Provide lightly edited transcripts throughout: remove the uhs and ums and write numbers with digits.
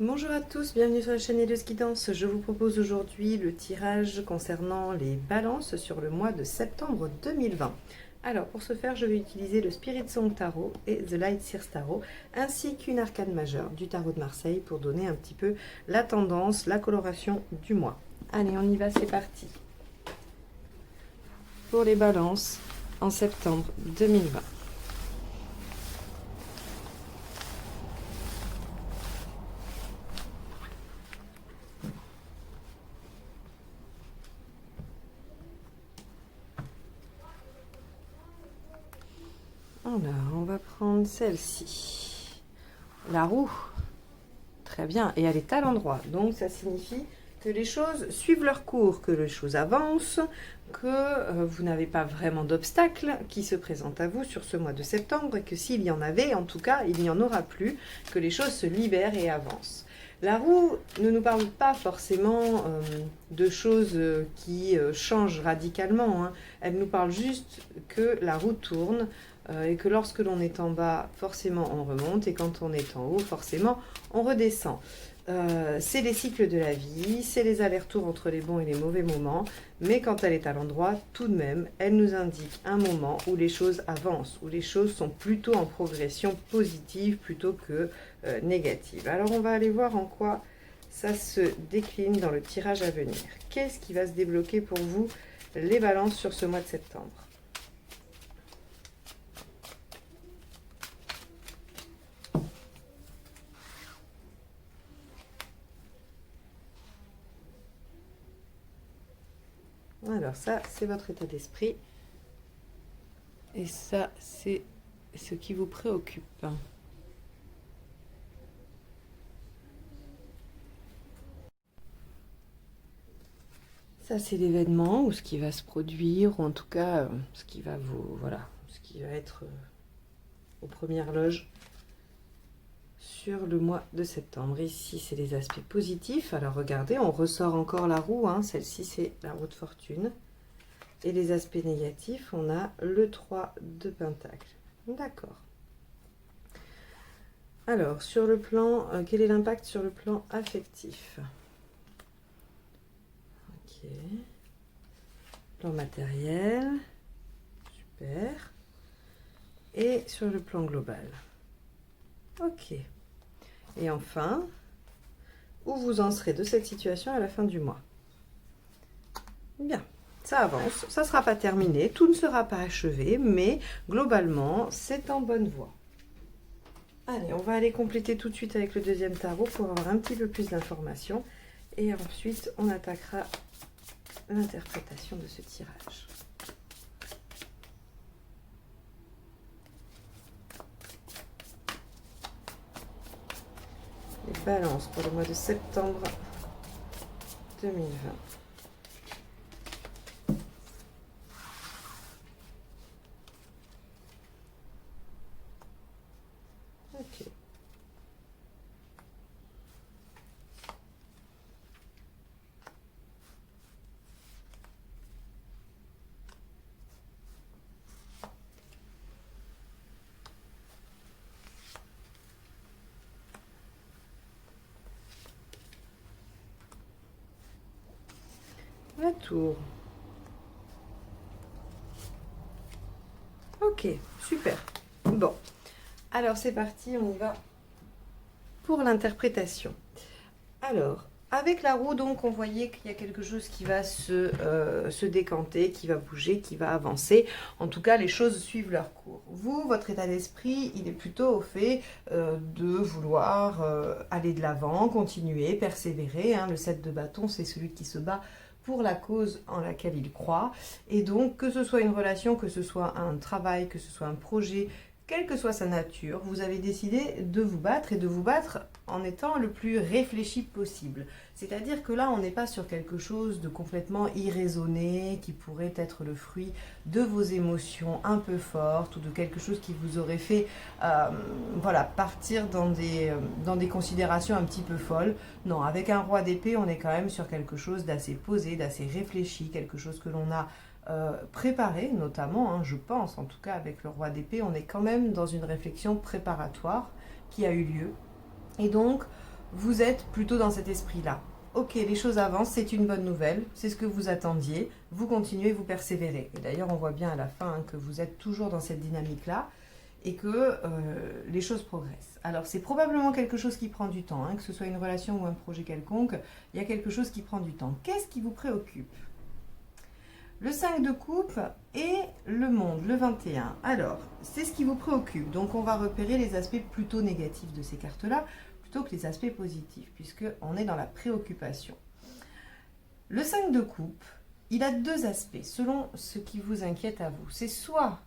Bonjour à tous, bienvenue sur la chaîne Helleuse Guidance. Je vous propose aujourd'hui le tirage concernant les balances sur le mois de septembre 2020. Alors pour ce faire, je vais utiliser le Spirit Song Tarot et The Light Seers Tarot, ainsi qu'une arcane majeure du tarot de Marseille pour donner un petit peu la tendance, la coloration du mois. Allez, on y va, c'est parti. Pour les balances en septembre 2020. Alors, on va prendre celle-ci. La roue. Très bien. Et elle est à l'endroit. Donc, ça signifie que les choses suivent leur cours, que les choses avancent, que vous n'avez pas vraiment d'obstacles qui se présentent à vous sur ce mois de septembre et que s'il y en avait, en tout cas, il n'y en aura plus, que les choses se libèrent et avancent. La roue ne nous parle pas forcément de choses qui changent radicalement, hein. Elle nous parle juste que la roue tourne et que lorsque l'on est en bas, forcément on remonte et quand on est en haut, forcément on redescend. C'est les cycles de la vie, c'est les allers-retours entre les bons et les mauvais moments, mais quand elle est à l'endroit, tout de même, elle nous indique un moment où les choses avancent, où les choses sont plutôt en progression positive plutôt que négative. Alors on va aller voir en quoi ça se décline dans le tirage à venir. Qu'est-ce qui va se débloquer pour vous, les balances, sur ce mois de septembre ? Alors ça, c'est votre état d'esprit. Et ça, c'est ce qui vous préoccupe. Ça, c'est l'événement ou ce qui va se produire, ou en tout cas, ce qui va vous... Voilà, ce qui va être aux premières loges sur le mois de septembre. Ici, c'est les aspects positifs. Alors, regardez, on ressort encore la roue. Hein. Celle-ci, c'est la roue de fortune. Et les aspects négatifs, on a le 3 de Pentacle. D'accord. Alors, sur le plan, quel est l'impact sur le plan affectif? Ok. Plan matériel. Super. Et sur le plan global. Ok. Et enfin, où vous en serez de cette situation à la fin du mois? Bien. Ça avance, ça ne sera pas terminé, tout ne sera pas achevé, mais globalement, c'est en bonne voie. Allez, on va aller compléter tout de suite avec le deuxième tarot pour avoir un petit peu plus d'informations. Et ensuite, on attaquera l'interprétation de ce tirage. Les balances pour le mois de septembre 2020. Ok. La tour. Ok, super. Bon, alors c'est parti, on y va pour l'interprétation. Alors, avec la roue, donc, on voyait qu'il y a quelque chose qui va se décanter, qui va bouger, qui va avancer. En tout cas, les choses suivent leur cours. Vous, votre état d'esprit, il est plutôt au fait de vouloir aller de l'avant, continuer, persévérer. Hein. Le 7 de bâton, c'est celui qui se bat pour la cause en laquelle il croit. Et donc, que ce soit une relation, que ce soit un travail, que ce soit un projet, quelle que soit sa nature, vous avez décidé de vous battre et de vous battre en étant le plus réfléchi possible. C'est-à-dire que là, on n'est pas sur quelque chose de complètement irraisonné qui pourrait être le fruit de vos émotions un peu fortes ou de quelque chose qui vous aurait fait voilà, partir dans des considérations un petit peu folles. Non, avec un roi d'épée, on est quand même sur quelque chose d'assez posé, d'assez réfléchi, quelque chose que l'on a préparé, notamment, hein, je pense, en tout cas avec le roi d'épée, on est quand même dans une réflexion préparatoire qui a eu lieu. Et donc, vous êtes plutôt dans cet esprit-là. Ok, les choses avancent, c'est une bonne nouvelle, c'est ce que vous attendiez, vous continuez, vous persévérez. Et d'ailleurs, on voit bien à la fin que vous êtes toujours dans cette dynamique-là et que les choses progressent. Alors, c'est probablement quelque chose qui prend du temps, que ce soit une relation ou un projet quelconque, il y a quelque chose qui prend du temps. Qu'est-ce qui vous préoccupe? Le 5 de coupe et le monde, le 21. Alors, c'est ce qui vous préoccupe. Donc, on va repérer les aspects plutôt négatifs de ces cartes-là, plutôt que les aspects positifs, puisqu'on est dans la préoccupation. Le 5 de coupe, il a deux aspects, selon ce qui vous inquiète à vous. C'est soit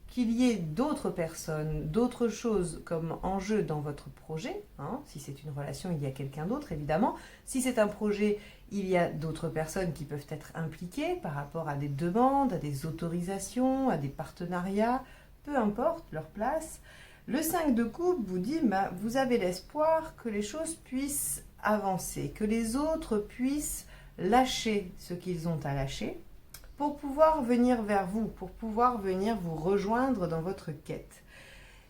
qu'il y ait d'autres personnes, d'autres choses comme enjeu dans votre projet. Si c'est une relation, il y a quelqu'un d'autre, évidemment. Si c'est un projet, il y a d'autres personnes qui peuvent être impliquées par rapport à des demandes, à des autorisations, à des partenariats, peu importe leur place. Le 5 de coupe vous dit, vous avez l'espoir que les choses puissent avancer, que les autres puissent lâcher ce qu'ils ont à lâcher, pour pouvoir venir vers vous, pour pouvoir venir vous rejoindre dans votre quête.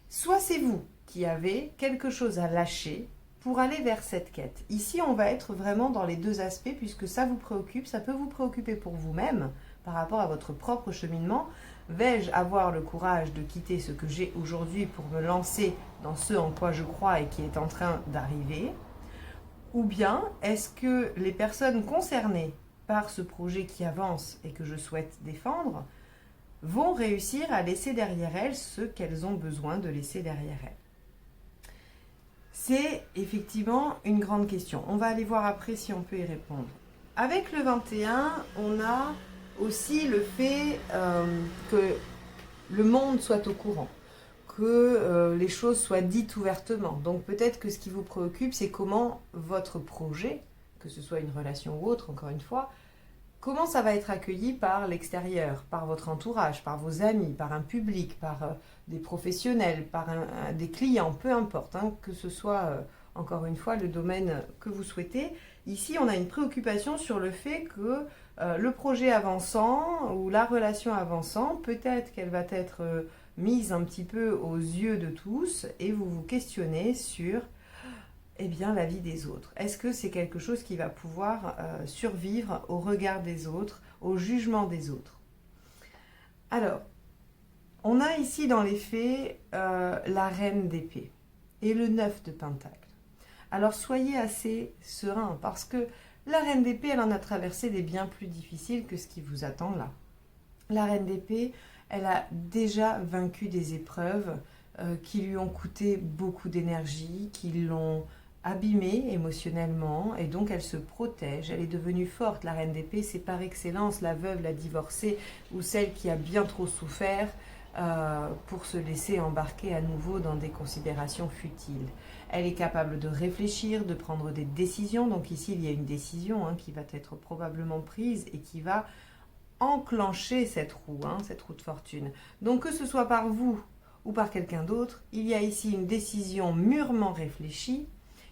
Soit c'est vous qui avez quelque chose à lâcher pour aller vers cette quête. Ici, on va être vraiment dans les deux aspects, puisque ça vous préoccupe, ça peut vous préoccuper pour vous-même, par rapport à votre propre cheminement. Vais-je avoir le courage de quitter ce que j'ai aujourd'hui pour me lancer dans ce en quoi je crois et qui est en train d'arriver? Ou bien, est-ce que les personnes concernées par ce projet qui avance et que je souhaite défendre, vont réussir à laisser derrière elles ce qu'elles ont besoin de laisser derrière elles? C'est effectivement une grande question. On va aller voir après si on peut y répondre. Avec le 21, on a aussi le fait que le monde soit au courant, que les choses soient dites ouvertement. Donc peut-être que ce qui vous préoccupe, c'est comment votre projet, que ce soit une relation ou autre, encore une fois, comment ça va être accueilli par l'extérieur, par votre entourage, par vos amis, par un public, par des professionnels, par des clients, peu importe, que ce soit, encore une fois, le domaine que vous souhaitez. Ici, on a une préoccupation sur le fait que le projet avançant ou la relation avançant, peut-être qu'elle va être mise un petit peu aux yeux de tous et vous vous questionnez sur la vie des autres. Est-ce que c'est quelque chose qui va pouvoir survivre au regard des autres, au jugement des autres? Alors, on a ici dans les faits la reine d'épée et le 9 de pentacle. Alors soyez assez serein parce que la reine d'épée, elle en a traversé des bien plus difficiles que ce qui vous attend là. La reine d'épée, elle a déjà vaincu des épreuves qui lui ont coûté beaucoup d'énergie, qui l'ont abîmée émotionnellement, et donc elle se protège, elle est devenue forte. La reine d'épée, c'est par excellence la veuve, la divorcée, ou celle qui a bien trop souffert pour se laisser embarquer à nouveau dans des considérations futiles. Elle est capable de réfléchir, de prendre des décisions, donc ici il y a une décision qui va être probablement prise et qui va enclencher cette roue de fortune. Donc que ce soit par vous ou par quelqu'un d'autre, il y a ici une décision mûrement réfléchie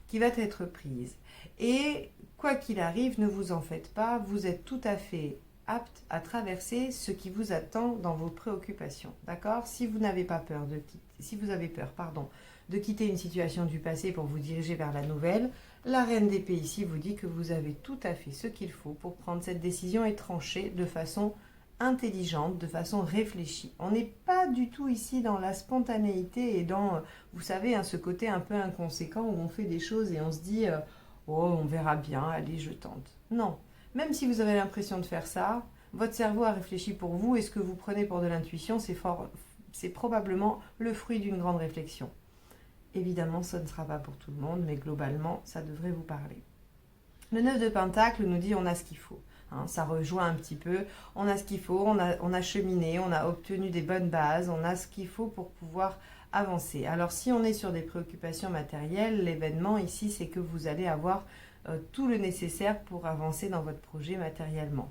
qui va être prise. Et quoi qu'il arrive, ne vous en faites pas, vous êtes tout à fait apte à traverser ce qui vous attend dans vos préoccupations. D'accord? Si vous n'avez pas peur si vous avez peur, de quitter une situation du passé pour vous diriger vers la nouvelle, la reine d'épée ici vous dit que vous avez tout à fait ce qu'il faut pour prendre cette décision et trancher de façon intelligente, de façon réfléchie. On n'est pas du tout ici dans la spontanéité et dans, vous savez, ce côté un peu inconséquent où on fait des choses et on se dit « Oh, on verra bien, allez, je tente ». Non, même si vous avez l'impression de faire ça, votre cerveau a réfléchi pour vous et ce que vous prenez pour de l'intuition, c'est probablement le fruit d'une grande réflexion. Évidemment, ça ne sera pas pour tout le monde, mais globalement, ça devrait vous parler. Le 9 de Pentacle nous dit on a ce qu'il faut. Ça rejoint un petit peu, on a ce qu'il faut, on a cheminé, on a obtenu des bonnes bases, on a ce qu'il faut pour pouvoir avancer. Alors si on est sur des préoccupations matérielles, l'événement ici c'est que vous allez avoir tout le nécessaire pour avancer dans votre projet matériellement.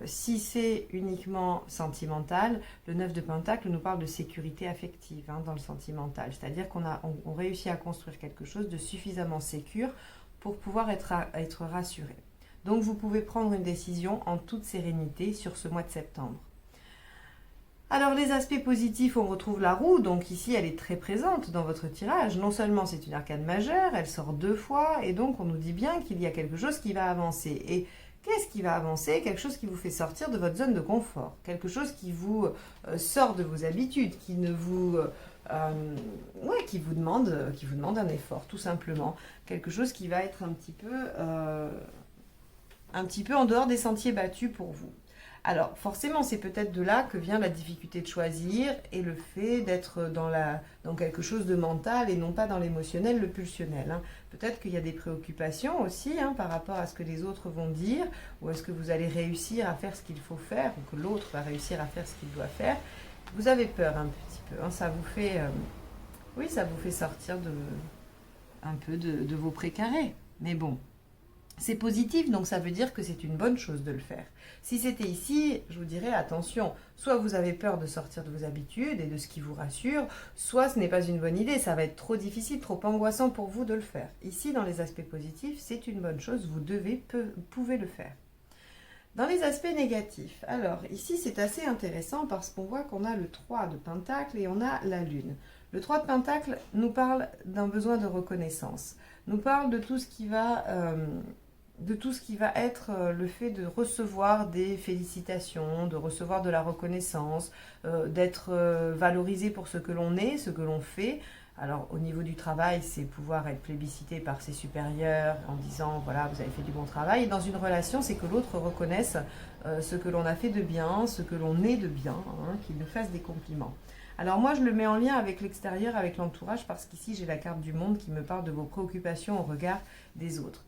Si c'est uniquement sentimental, le 9 de Pentacle nous parle de sécurité affective dans le sentimental, c'est-à-dire qu'on réussit à construire quelque chose de suffisamment sécure pour pouvoir être rassuré. Donc vous pouvez prendre une décision en toute sérénité sur ce mois de septembre. Alors les aspects positifs, on retrouve la roue, donc ici elle est très présente dans votre tirage. Non seulement c'est une arcane majeure, elle sort 2 fois, et donc on nous dit bien qu'il y a quelque chose qui va avancer. Et qu'est-ce qui va avancer? Quelque chose qui vous fait sortir de votre zone de confort, quelque chose qui vous sort de vos habitudes, qui ne vous... ouais, qui vous demande un effort, tout simplement. Quelque chose qui va être un petit peu en dehors des sentiers battus pour vous. Alors, forcément, c'est peut-être de là que vient la difficulté de choisir et le fait d'être dans quelque chose de mental et non pas dans l'émotionnel, le pulsionnel, hein. Peut-être qu'il y a des préoccupations aussi, hein, par rapport à ce que les autres vont dire, ou est-ce que vous allez réussir à faire ce qu'il faut faire, ou que l'autre va réussir à faire ce qu'il doit faire. Vous avez peur un petit peu, hein, ça vous fait, oui, ça vous fait sortir un peu de vos précarés. Mais bon, c'est positif, donc ça veut dire que c'est une bonne chose de le faire. Si c'était ici, je vous dirais attention, soit vous avez peur de sortir de vos habitudes et de ce qui vous rassure, soit ce n'est pas une bonne idée, ça va être trop difficile, trop angoissant pour vous de le faire. Ici, dans les aspects positifs, c'est une bonne chose, vous pouvez le faire. Dans les aspects négatifs, alors ici c'est assez intéressant parce qu'on voit qu'on a le 3 de Pentacle et on a la Lune. Le 3 de Pentacle nous parle d'un besoin de reconnaissance, nous parle de tout ce qui va être le fait de recevoir des félicitations, de recevoir de la reconnaissance, d'être valorisé pour ce que l'on est, ce que l'on fait. Alors au niveau du travail, c'est pouvoir être plébiscité par ses supérieurs en disant voilà, vous avez fait du bon travail. Et dans une relation, c'est que l'autre reconnaisse ce que l'on a fait de bien, ce que l'on est de bien, hein, qu'il nous fasse des compliments. Alors moi, je le mets en lien avec l'extérieur, avec l'entourage, parce qu'ici, j'ai la carte du monde qui me parle de vos préoccupations au regard des autres.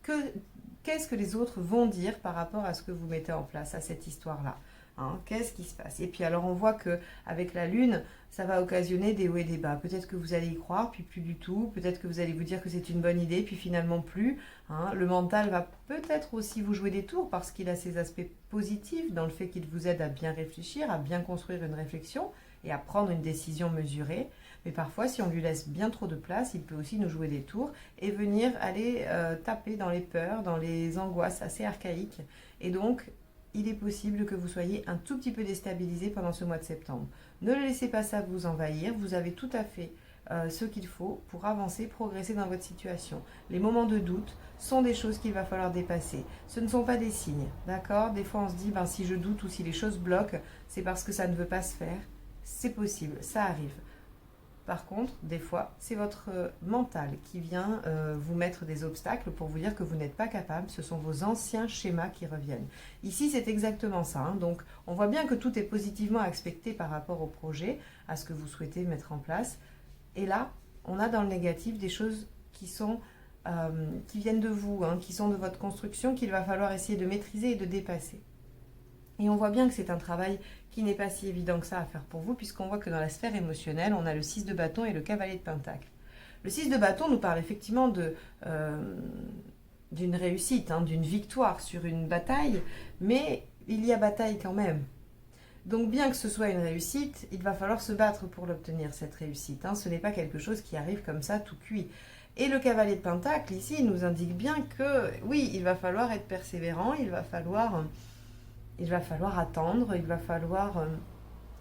Qu'est-ce que les autres vont dire par rapport à ce que vous mettez en place, à cette histoire-là, hein? Qu'est-ce qui se passe? Et puis alors, on voit qu'avec la Lune, ça va occasionner des hauts et des bas. Peut-être que vous allez y croire, puis plus du tout. Peut-être que vous allez vous dire que c'est une bonne idée, puis finalement plus, hein. Le mental va peut-être aussi vous jouer des tours, parce qu'il a ses aspects positifs dans le fait qu'il vous aide à bien réfléchir, à bien construire une réflexion, et à prendre une décision mesurée. Mais parfois, si on lui laisse bien trop de place, il peut aussi nous jouer des tours et venir aller taper dans les peurs, dans les angoisses assez archaïques. Et donc, il est possible que vous soyez un tout petit peu déstabilisé pendant ce mois de septembre. Ne laissez pas ça vous envahir. Vous avez tout à fait ce qu'il faut pour avancer, progresser dans votre situation. Les moments de doute sont des choses qu'il va falloir dépasser. Ce ne sont pas des signes, d'accord? Des fois, on se dit, si je doute ou si les choses bloquent, c'est parce que ça ne veut pas se faire. C'est possible, ça arrive. Par contre, des fois, c'est votre mental qui vient vous mettre des obstacles pour vous dire que vous n'êtes pas capable. Ce sont vos anciens schémas qui reviennent. Ici, c'est exactement ça, hein. Donc, on voit bien que tout est positivement aspecté par rapport au projet, à ce que vous souhaitez mettre en place. Et là, on a dans le négatif des choses qui viennent de vous, hein, qui sont de votre construction, qu'il va falloir essayer de maîtriser et de dépasser. Et on voit bien que c'est un travail qui n'est pas si évident que ça à faire pour vous, puisqu'on voit que dans la sphère émotionnelle, on a le 6 de bâton et le cavalier de pentacle. Le 6 de bâton nous parle effectivement d'une réussite, hein, d'une victoire sur une bataille, mais il y a bataille quand même. Donc bien que ce soit une réussite, il va falloir se battre pour l'obtenir, cette réussite, hein. Ce n'est pas quelque chose qui arrive comme ça tout cuit. Et le cavalier de pentacle, ici, nous indique bien que, oui, il va falloir être persévérant, il va falloir attendre, il va falloir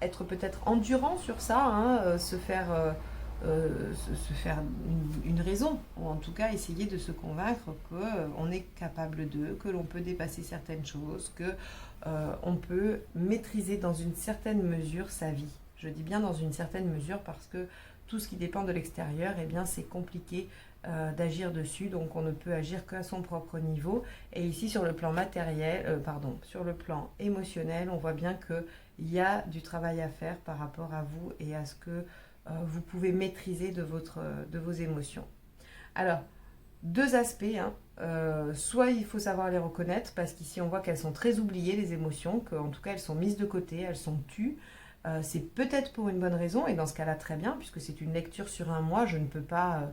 être peut-être endurant sur ça, hein, se faire une raison, ou en tout cas essayer de se convaincre qu'on est capable que l'on peut dépasser certaines choses, qu'on peut maîtriser dans une certaine mesure sa vie. Je dis bien dans une certaine mesure parce que tout ce qui dépend de l'extérieur, eh bien c'est compliqué d'agir dessus, donc on ne peut agir qu'à son propre niveau. Et ici sur le plan sur le plan émotionnel, on voit bien qu'il y a du travail à faire par rapport à vous et à ce que vous pouvez maîtriser de vos émotions. Alors, deux aspects, hein. Soit il faut savoir les reconnaître, parce qu'ici on voit qu'elles sont très oubliées, les émotions, qu'en tout cas elles sont mises de côté, elles sont tues. C'est peut-être pour une bonne raison, et dans ce cas-là très bien, puisque c'est une lecture sur un mois, je ne peux pas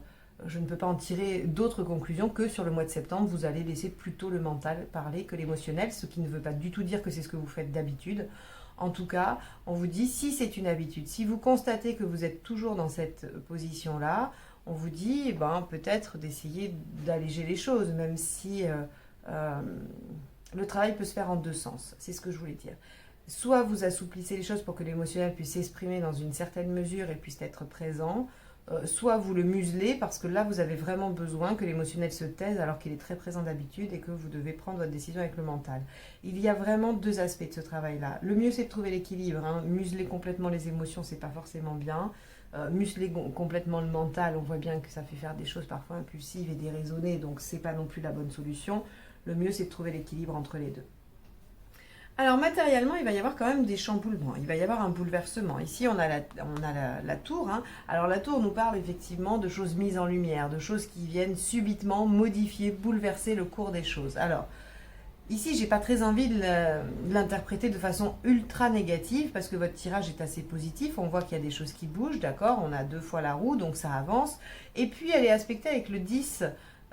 en tirer d'autres conclusions que sur le mois de septembre, vous allez laisser plutôt le mental parler que l'émotionnel, ce qui ne veut pas du tout dire que c'est ce que vous faites d'habitude. En tout cas, on vous dit si c'est une habitude, si vous constatez que vous êtes toujours dans cette position-là, on vous dit peut-être d'essayer d'alléger les choses, même si le travail peut se faire en deux sens. C'est ce que je voulais dire. soit vous assouplissez les choses pour que l'émotionnel puisse s'exprimer dans une certaine mesure et puisse être présent, soit vous le muselez parce que là vous avez vraiment besoin que l'émotionnel se taise alors qu'il est très présent d'habitude et que vous devez prendre votre décision avec le mental. Il y a vraiment deux aspects de ce travail-là. Le mieux c'est de trouver l'équilibre, hein. Museler complètement les émotions c'est pas forcément bien. Museler complètement le mental, on voit bien que ça fait faire des choses parfois impulsives et déraisonnées, donc c'est pas non plus la bonne solution. Le mieux c'est de trouver l'équilibre entre les deux. Alors matériellement, il va y avoir quand même des chamboulements, il va y avoir un bouleversement. Ici, on a la tour. Hein. Alors la tour nous parle effectivement de choses mises en lumière, de choses qui viennent subitement modifier, bouleverser le cours des choses. Alors ici, j'ai pas très envie de l'interpréter de façon ultra négative parce que votre tirage est assez positif. On voit qu'il y a des choses qui bougent, d'accord. On a 2 fois la roue, donc ça avance. Et puis elle est aspectée avec le 10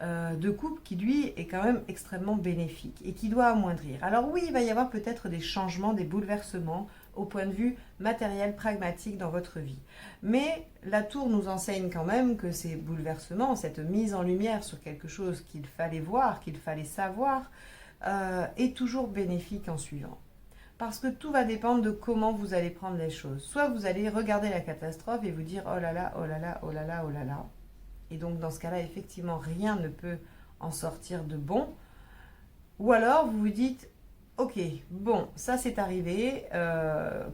de coupe qui lui est quand même extrêmement bénéfique et qui doit amoindrir. Alors oui, il va y avoir peut-être des changements, des bouleversements au point de vue matériel, pragmatique dans votre vie. Mais la tour nous enseigne quand même que ces bouleversements, cette mise en lumière sur quelque chose qu'il fallait voir, qu'il fallait savoir, est toujours bénéfique en suivant. Parce que tout va dépendre de comment vous allez prendre les choses. Soit vous allez regarder la catastrophe et vous dire oh là là, oh là là, oh là là, oh là là. Et donc dans ce cas-là, effectivement, rien ne peut en sortir de bon. Ou alors vous vous dites, ok, bon, ça c'est arrivé,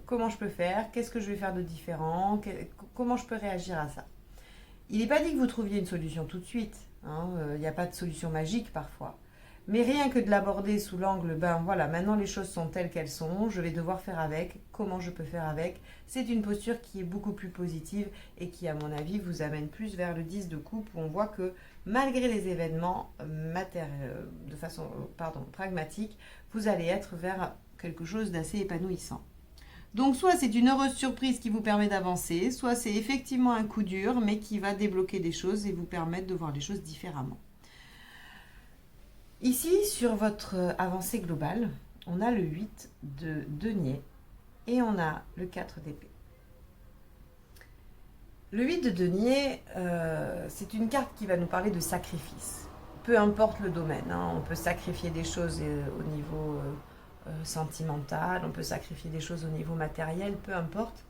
comment je peux faire? Qu'est-ce que je vais faire de différent? Comment je peux réagir à ça? Il n'est pas dit que vous trouviez une solution tout de suite. Hein, il n'y a pas de solution magique parfois. Mais rien que de l'aborder sous l'angle, ben voilà, maintenant les choses sont telles qu'elles sont, je vais devoir faire avec, comment je peux faire avec, c'est une posture qui est beaucoup plus positive et qui, à mon avis, vous amène plus vers le 10 de coupe où on voit que malgré les événements de façon pragmatique, vous allez être vers quelque chose d'assez épanouissant. Donc soit c'est une heureuse surprise qui vous permet d'avancer, soit c'est effectivement un coup dur mais qui va débloquer des choses et vous permettre de voir les choses différemment. Ici, sur votre avancée globale, on a le 8 de denier et on a le 4 d'épée. Le 8 de denier, c'est une carte qui va nous parler de sacrifice. Peu importe le domaine, hein, on peut sacrifier des choses au niveau sentimental, on peut sacrifier des choses au niveau matériel, peu importe.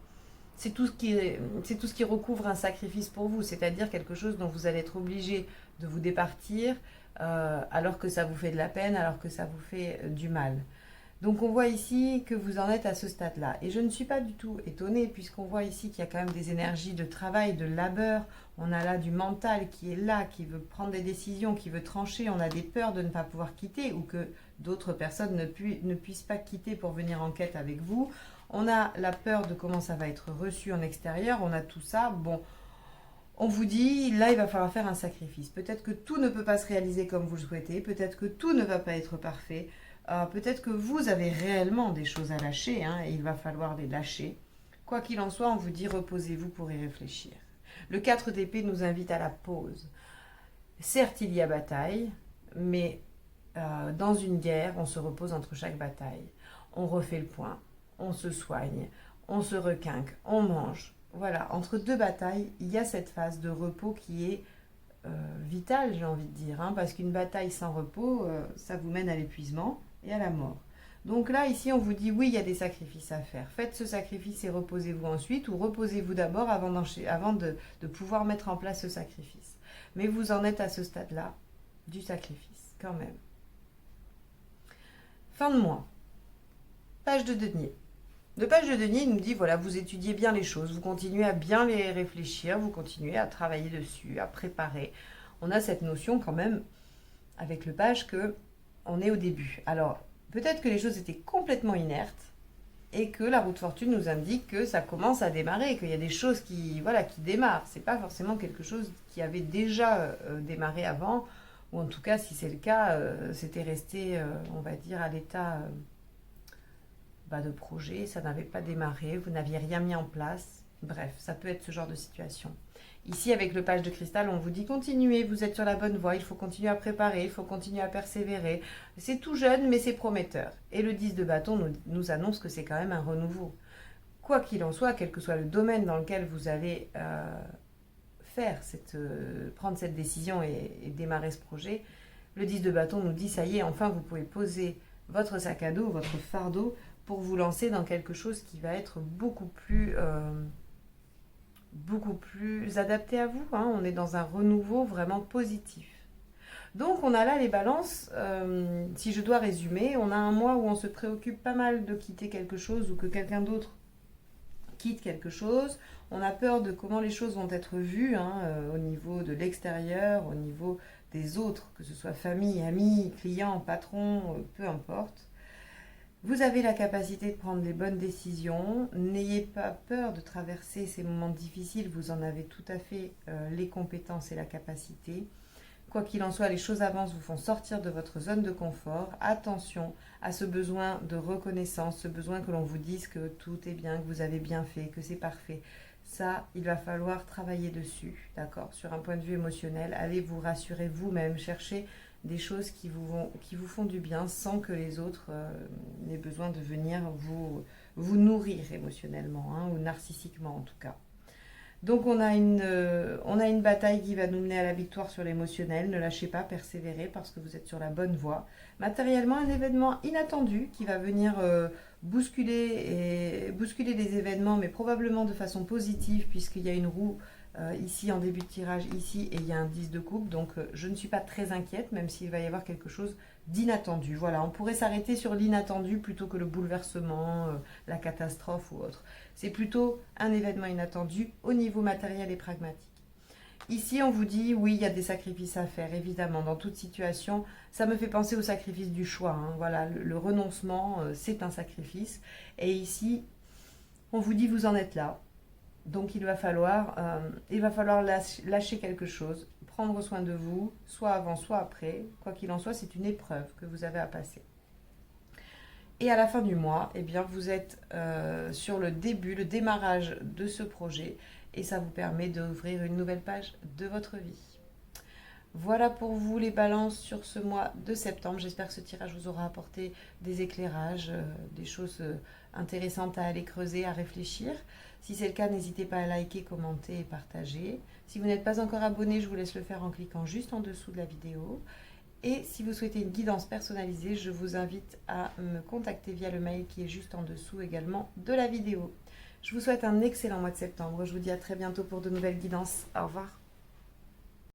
C'est tout ce qui recouvre un sacrifice pour vous, c'est-à-dire quelque chose dont vous allez être obligé de vous départir alors que ça vous fait de la peine, alors que ça vous fait du mal. Donc on voit ici que vous en êtes à ce stade-là. Et je ne suis pas du tout étonnée puisqu'on voit ici qu'il y a quand même des énergies de travail, de labeur. On a là du mental qui est là, qui veut prendre des décisions, qui veut trancher. On a des peurs de ne pas pouvoir quitter ou que d'autres personnes ne puissent pas quitter pour venir en quête avec vous. On a la peur de comment ça va être reçu en extérieur. On a tout ça. Bon, on vous dit, là, il va falloir faire un sacrifice. Peut-être que tout ne peut pas se réaliser comme vous le souhaitez. Peut-être que tout ne va pas être parfait. Peut-être que vous avez réellement des choses à lâcher, hein, et il va falloir les lâcher. Quoi qu'il en soit, on vous dit reposez-vous pour y réfléchir. Le 4 d'épée nous invite à la pause. Certes, il y a bataille, mais dans une guerre, on se repose entre chaque bataille. On refait le point, on se soigne, on se requinque, on mange. Voilà, entre deux batailles, il y a cette phase de repos qui est vitale, j'ai envie de dire, hein, parce qu'une bataille sans repos, ça vous mène à l'épuisement et à la mort. Donc là, ici, on vous dit, oui, il y a des sacrifices à faire. Faites ce sacrifice et reposez-vous ensuite, ou reposez-vous d'abord avant de pouvoir mettre en place ce sacrifice. Mais vous en êtes à ce stade-là du sacrifice, quand même. Fin de mois. Page de denier. Le page de denier nous dit, voilà, vous étudiez bien les choses, vous continuez à bien les réfléchir, vous continuez à travailler dessus, à préparer. On a cette notion quand même, avec le page, que on est au début. Alors, peut-être que les choses étaient complètement inertes et que la roue de fortune nous indique que ça commence à démarrer, qu'il y a des choses qui démarrent. C'est pas forcément quelque chose qui avait déjà démarré avant, ou en tout cas, si c'est le cas, c'était resté, on va dire, à l'état de projet, ça n'avait pas démarré, vous n'aviez rien mis en place. Bref, ça peut être ce genre de situation. Ici, avec le page de cristal, on vous dit continuez, vous êtes sur la bonne voie, il faut continuer à préparer, il faut continuer à persévérer. C'est tout jeune, mais c'est prometteur. Et le 10 de bâton nous annonce que c'est quand même un renouveau. Quoi qu'il en soit, quel que soit le domaine dans lequel vous allez prendre cette décision et démarrer ce projet, le 10 de bâton nous dit ça y est, enfin vous pouvez poser votre sac à dos, votre fardeau, pour vous lancer dans quelque chose qui va être beaucoup plus adapté à vous. Hein. On est dans un renouveau vraiment positif. Donc on a là les balances, si je dois résumer, on a un mois où on se préoccupe pas mal de quitter quelque chose ou que quelqu'un d'autre quitte quelque chose. On a peur de comment les choses vont être vues hein, au niveau de l'extérieur, au niveau des autres, que ce soit famille, amis, clients, patrons, peu importe. Vous avez la capacité de prendre les bonnes décisions. N'ayez pas peur de traverser ces moments difficiles. Vous en avez tout à fait les compétences et la capacité. Quoi qu'il en soit, les choses avancent, vous font sortir de votre zone de confort. Attention à ce besoin de reconnaissance, ce besoin que l'on vous dise que tout est bien, que vous avez bien fait, que c'est parfait. Ça, il va falloir travailler dessus, d'accord? Sur un point de vue émotionnel, allez vous rassurer vous-même, chercher des choses qui vous font du bien sans que les autres n'aient besoin de venir vous nourrir émotionnellement, hein, ou narcissiquement en tout cas. Donc on a une bataille qui va nous mener à la victoire sur l'émotionnel. Ne lâchez pas, persévérez parce que vous êtes sur la bonne voie. Matériellement, un événement inattendu qui va venir bousculer des événements, mais probablement de façon positive puisqu'il y a une roue ici en début de tirage, ici, et il y a un 10 de coupe. Donc je ne suis pas très inquiète, même s'il va y avoir quelque chose d'inattendu. Voilà, on pourrait s'arrêter sur l'inattendu plutôt que le bouleversement, la catastrophe ou autre. C'est plutôt un événement inattendu au niveau matériel et pragmatique. Ici, on vous dit, oui, il y a des sacrifices à faire, évidemment, dans toute situation. Ça me fait penser au sacrifice du choix. Hein. Voilà, le renoncement, c'est un sacrifice. Et ici, on vous dit, vous en êtes là. Donc, il va falloir lâcher quelque chose, prendre soin de vous, soit avant, soit après. Quoi qu'il en soit, c'est une épreuve que vous avez à passer. Et à la fin du mois, eh bien, vous êtes sur le démarrage de ce projet et ça vous permet d'ouvrir une nouvelle page de votre vie. Voilà pour vous les balances sur ce mois de septembre. J'espère que ce tirage vous aura apporté des éclairages, des choses intéressantes à aller creuser, à réfléchir. Si c'est le cas, n'hésitez pas à liker, commenter et partager. Si vous n'êtes pas encore abonné, je vous laisse le faire en cliquant juste en dessous de la vidéo. Et si vous souhaitez une guidance personnalisée, je vous invite à me contacter via le mail qui est juste en dessous également de la vidéo. Je vous souhaite un excellent mois de septembre. Je vous dis à très bientôt pour de nouvelles guidances. Au revoir.